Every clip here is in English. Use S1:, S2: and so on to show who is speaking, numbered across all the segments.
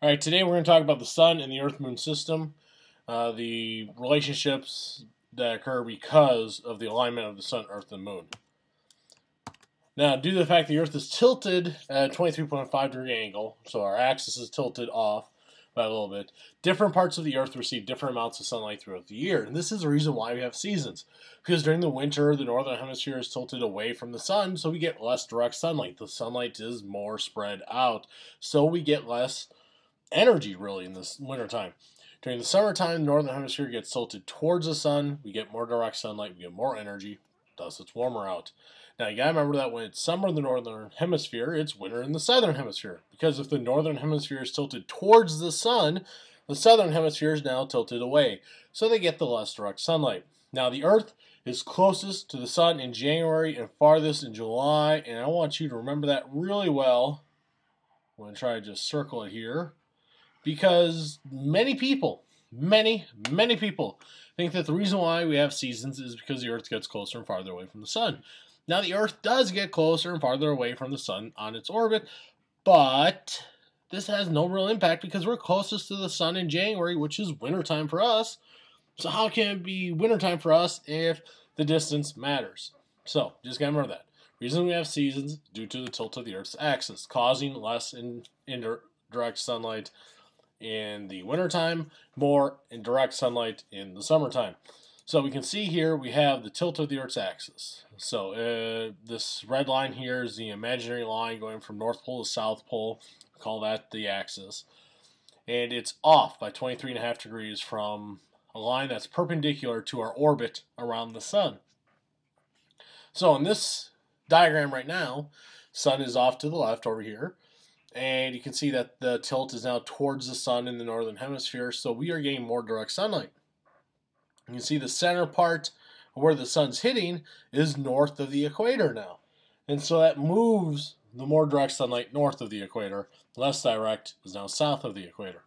S1: All right, today we're going to talk about the Sun and the Earth-Moon system, the relationships that occur because of the alignment of the Sun, Earth, and Moon. Now, due to the fact the Earth is tilted at a 23.5-degree angle, so our axis is tilted off by a little bit, different parts of the Earth receive different amounts of sunlight throughout the year. And this is the reason why we have seasons. Because during the winter, the northern hemisphere is tilted away from the sun, so we get less direct sunlight. The sunlight is more spread out, so we get less energy really in this wintertime. During the summertime, the northern hemisphere gets tilted towards the sun. We get more direct sunlight, we get more energy, thus it's warmer out. Now you gotta remember that when it's summer in the northern hemisphere, it's winter in the southern hemisphere. Because if the northern hemisphere is tilted towards the sun, the southern hemisphere is now tilted away. So they get the less direct sunlight. Now the Earth is closest to the sun in January and farthest in July, and I want you to remember that really well. I'm going to try to just circle it here. Because many people think that the reason why we have seasons is because the Earth gets closer and farther away from the sun. Now, the Earth does get closer and farther away from the sun on its orbit, but this has no real impact because we're closest to the sun in January, which is wintertime for us. So how can it be wintertime for us if the distance matters? So, just gotta remember that. The reason we have seasons is due to the tilt of the Earth's axis, causing less indirect sunlight in the wintertime, more in direct sunlight in the summertime. So we can see here we have the tilt of the Earth's axis. So this red line here is the imaginary line going from North Pole to South Pole. We call that the axis. And it's off by 23.5 degrees from a line that's perpendicular to our orbit around the sun. So in this diagram right now, sun is off to the left over here. And you can see that the tilt is now towards the sun in the northern hemisphere, so we are getting more direct sunlight. You can see the center part where the sun's hitting is north of the equator now. And so that moves the more direct sunlight north of the equator. Less direct is now south of the equator.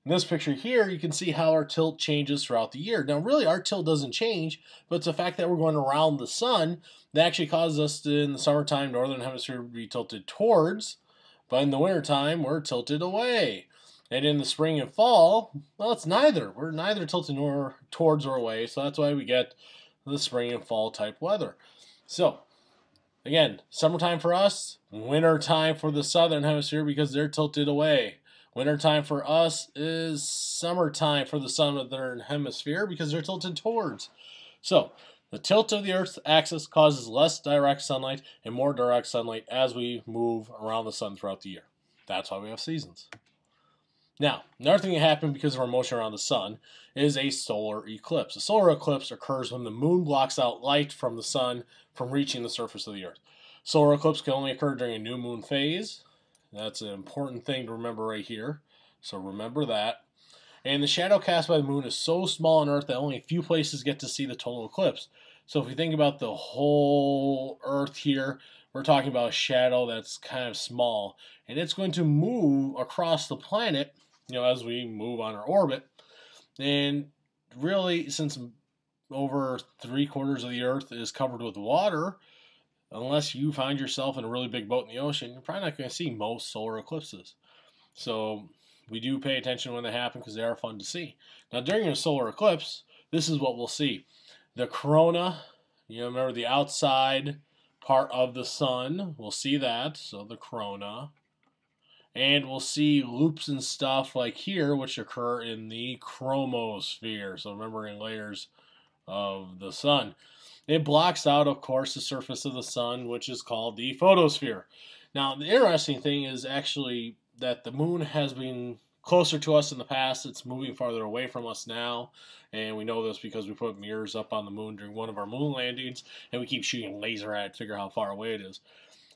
S1: In this picture here, you can see how our tilt changes throughout the year. Now, really, our tilt doesn't change, but it's the fact that we're going around the sun that actually causes us to, in the summertime, northern hemisphere to be tilted towards, but in the wintertime, we're tilted away. And in the spring and fall, well, it's neither. We're neither tilted nor towards or away, so that's why we get the spring and fall type weather. So, again, summertime for us, wintertime for the southern hemisphere because they're tilted away. Wintertime for us is summertime for the southern hemisphere because they're tilted towards. So, the tilt of the Earth's axis causes less direct sunlight and more direct sunlight as we move around the sun throughout the year. That's why we have seasons. Now, another thing that happens because of our motion around the sun is a solar eclipse. A solar eclipse occurs when the moon blocks out light from the sun from reaching the surface of the Earth. Solar eclipse can only occur during a new moon phase. That's an important thing to remember right here. So remember that. And the shadow cast by the moon is so small on Earth that only a few places get to see the total eclipse. So if we think about the whole Earth here, we're talking about a shadow that's kind of small. And it's going to move across the planet, as we move on our orbit. And really, since over 3/4 of the Earth is covered with water, unless you find yourself in a really big boat in the ocean, you're probably not going to see most solar eclipses. So we do pay attention when they happen because they are fun to see. Now, during a solar eclipse, this is what we'll see. The corona, remember the outside part of the sun, we'll see that, so the corona. And we'll see loops and stuff like here, which occur in the chromosphere, so remembering layers of the sun. It blocks out, of course, the surface of the sun, which is called the photosphere. Now, the interesting thing is actually that the moon has been closer to us in the past. It's moving farther away from us now, and we know this because we put mirrors up on the moon during one of our moon landings, and we keep shooting laser at it to figure out how far away it is.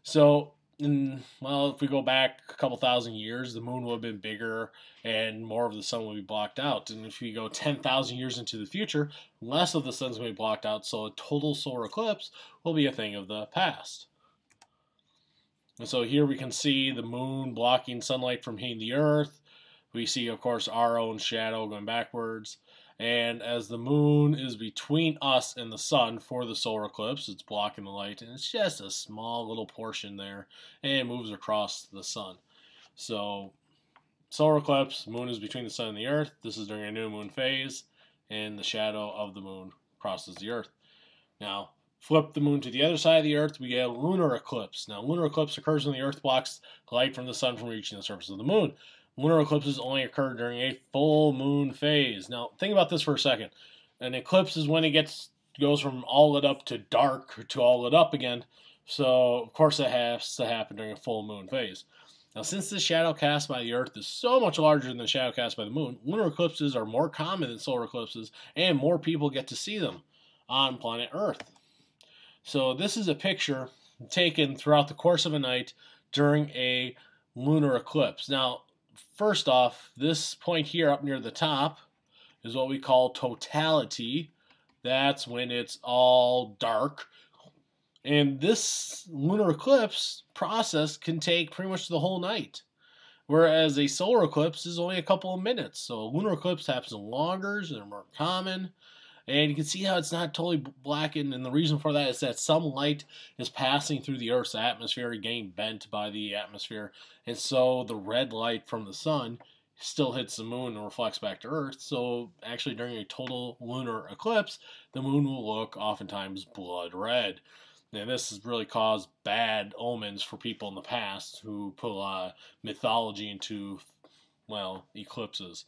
S1: So, if we go back a couple thousand years, the moon would have been bigger and more of the sun would be blocked out. And if we go 10,000 years into the future, less of the sun's going to be blocked out, so a total solar eclipse will be a thing of the past. And so here we can see the moon blocking sunlight from hitting the Earth. We see, of course, our own shadow going backwards. And as the moon is between us and the sun for the solar eclipse, it's blocking the light, and it's just a small little portion there, and it moves across the sun. So solar eclipse, moon is between the sun and the earth. This is during a new moon phase, and the shadow of the moon crosses the earth. Now, flip the moon to the other side of the earth, we get a lunar eclipse. Now, lunar eclipse occurs when the earth blocks light from the sun from reaching the surface of the moon. Lunar eclipses only occur during a full moon phase. Now, think about this for a second. An eclipse is when it goes from all lit up to dark to all lit up again. So, of course, it has to happen during a full moon phase. Now, since the shadow cast by the Earth is so much larger than the shadow cast by the Moon, lunar eclipses are more common than solar eclipses, and more people get to see them on planet Earth. So, this is a picture taken throughout the course of a night during a lunar eclipse. Now, first off, this point here up near the top is what we call totality. That's when it's all dark. And this lunar eclipse process can take pretty much the whole night. Whereas a solar eclipse is only a couple of minutes. So a lunar eclipse happens longer, so they're more common. And you can see how it's not totally blackened. And the reason for that is that some light is passing through the Earth's atmosphere and getting bent by the atmosphere. And so the red light from the sun still hits the moon and reflects back to Earth. So actually during a total lunar eclipse, the moon will look oftentimes blood red. And this has really caused bad omens for people in the past who put a lot of mythology into, well, eclipses.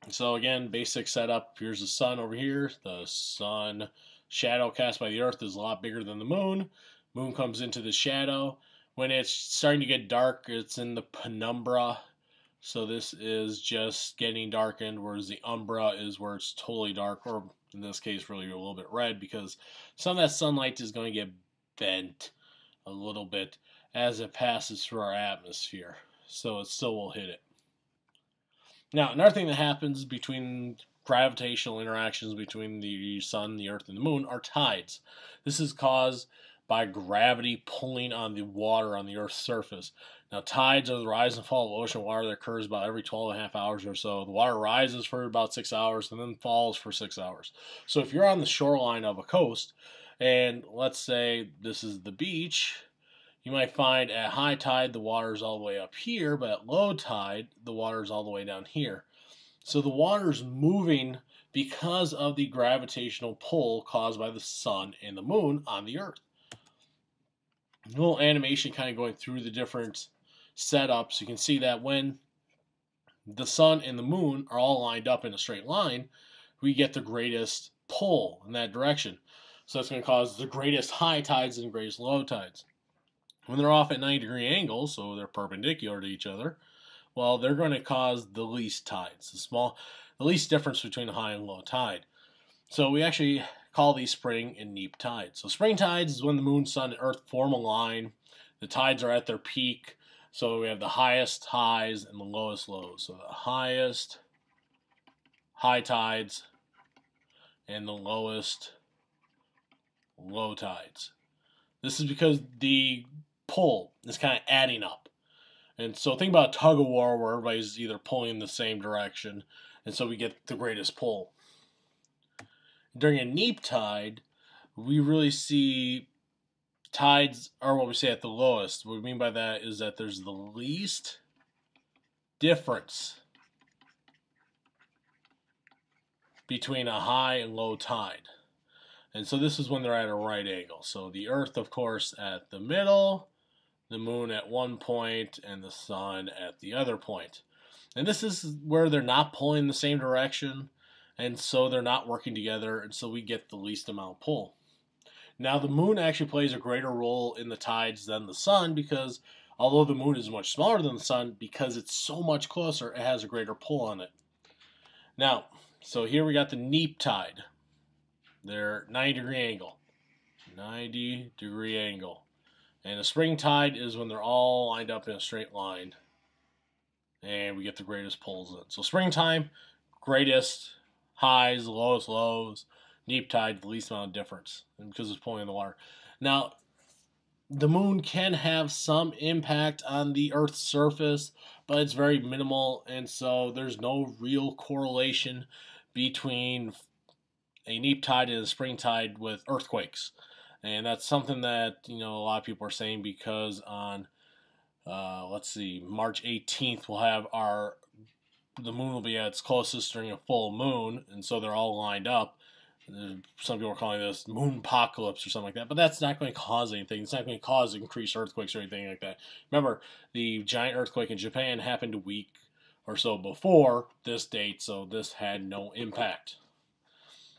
S1: So again, basic setup. Here's the sun over here. The sun shadow cast by the earth is a lot bigger than the moon. Moon comes into the shadow. When it's starting to get dark, it's in the penumbra. So this is just getting darkened, whereas the umbra is where it's totally dark, or in this case, really a little bit red, because some of that sunlight is going to get bent a little bit as it passes through our atmosphere. So it still will hit it. Now, another thing that happens between gravitational interactions between the sun, the earth, and the moon are tides. This is caused by gravity pulling on the water on the earth's surface. Now, tides are the rise and fall of ocean water that occurs about every 12.5 hours or so. The water rises for about 6 hours and then falls for 6 hours. So if you're on the shoreline of a coast, and let's say this is the beach, you might find at high tide the water is all the way up here, but at low tide the water is all the way down here. So the water is moving because of the gravitational pull caused by the sun and the moon on the earth. A little animation kind of going through the different setups. You can see that when the sun and the moon are all lined up in a straight line, we get the greatest pull in that direction. So that's going to cause the greatest high tides and the greatest low tides. When they're off at 90-degree angles, so they're perpendicular to each other, well, they're going to cause the least tides, the least difference between a high and low tide. So we actually call these spring and neap tides. So spring tides is when the moon, sun, and earth form a line. The tides are at their peak. So we have the highest highs and the lowest lows. So the highest high tides and the lowest low tides. This is because the pull is kind of adding up. And so think about a tug of war where everybody's either pulling in the same direction, and so we get the greatest pull. During a neap tide, we really see tides are what we say at the lowest. What we mean by that is that there's the least difference between a high and low tide. And so this is when they're at a right angle. So the earth, of course, at the middle, the moon at one point, and the sun at the other point. And this is where they're not pulling the same direction, and so they're not working together, and so we get the least amount of pull. Now, the moon actually plays a greater role in the tides than the sun, because although the moon is much smaller than the sun, because it's so much closer, it has a greater pull on it. Now, so here we got the neap tide. They're 90-degree angle. 90-degree angle. And the spring tide is when they're all lined up in a straight line. And we get the greatest pulls in. So springtime, greatest highs, lowest lows. Neap tide, the least amount of difference. And because it's pulling in the water. Now, the moon can have some impact on the Earth's surface, but it's very minimal. And so there's no real correlation between a neap tide and a spring tide with earthquakes. And that's something that, a lot of people are saying because on let's see, March 18th, we'll have the moon will be at its closest during a full moon, and so they're all lined up. Some people are calling this moon apocalypse or something like that, but that's not going to cause anything. It's not going to cause increased earthquakes or anything like that. Remember, the giant earthquake in Japan happened a week or so before this date, so this had no impact.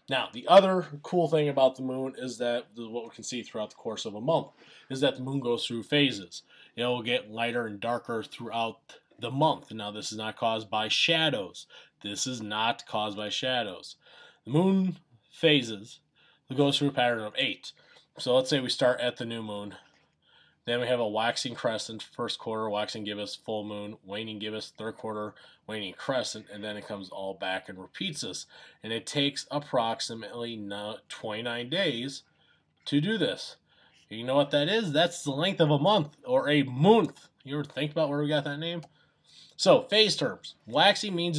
S1: Now, the other cool thing about the moon is that what we can see throughout the course of a month is that the moon goes through phases. It will get lighter and darker throughout the month. Now, this is not caused by shadows. This is not caused by shadows. The moon phases, it goes through a pattern of 8. So let's say we start at the new moon. Then we have a waxing crescent, first quarter, waxing gibbous, full moon, waning gibbous, third quarter, waning crescent, and then it comes all back and repeats this. And it takes approximately 29 days to do this. You know what that is? That's the length of a month, or a month. You ever think about where we got that name? So, phase terms. Waxing means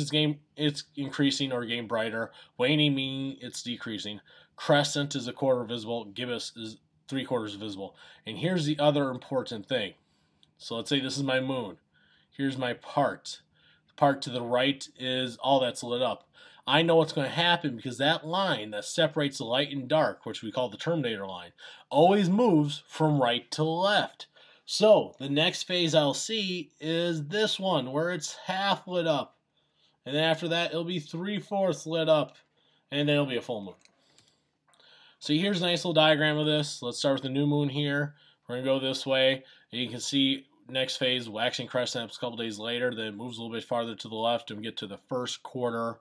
S1: it's increasing or getting brighter. Waning means it's decreasing. Crescent is a quarter visible. Gibbous is 3/4 visible. And here's the other important thing. So let's say this is my moon. Here's my part. The part to the right is all that's lit up. I know what's going to happen because that line that separates the light and dark, which we call the terminator line, always moves from right to left. So the next phase I'll see is this one where it's half lit up. And then after that, it'll be 3/4 lit up. And then it'll be a full moon. So here's a nice little diagram of this. Let's start with the new moon here. We're going to go this way. And you can see next phase, waxing crescent, a couple days later. Then it moves a little bit farther to the left and we get to the first quarter.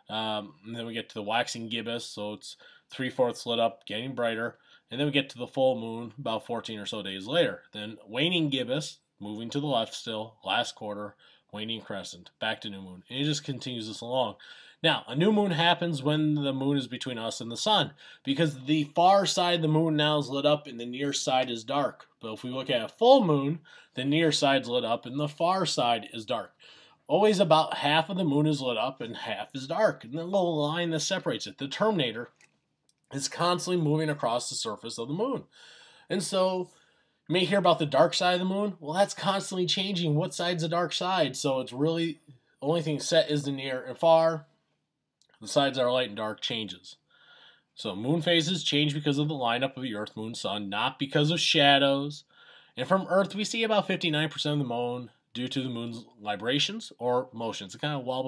S1: And then we get to the waxing gibbous. So it's 3/4 lit up, getting brighter. And then we get to the full moon about 14 or so days later. Then waning gibbous, moving to the left still, last quarter, waning crescent, back to new moon. And it just continues this along. Now, a new moon happens when the moon is between us and the sun, because the far side of the moon now is lit up and the near side is dark. But if we look at a full moon, the near side's lit up and the far side is dark. Always about half of the moon is lit up and half is dark. And the little line that separates it, the terminator, is constantly moving across the surface of the moon. And so you may hear about the dark side of the moon. Well, that's constantly changing. What side's the dark side? So it's really, the only thing set is the near and far. The sides that are light and dark changes. So moon phases change because of the lineup of the Earth, Moon, Sun, not because of shadows. And from Earth, we see about 59% of the moon due to the moon's librations or motions. It kind of wobbles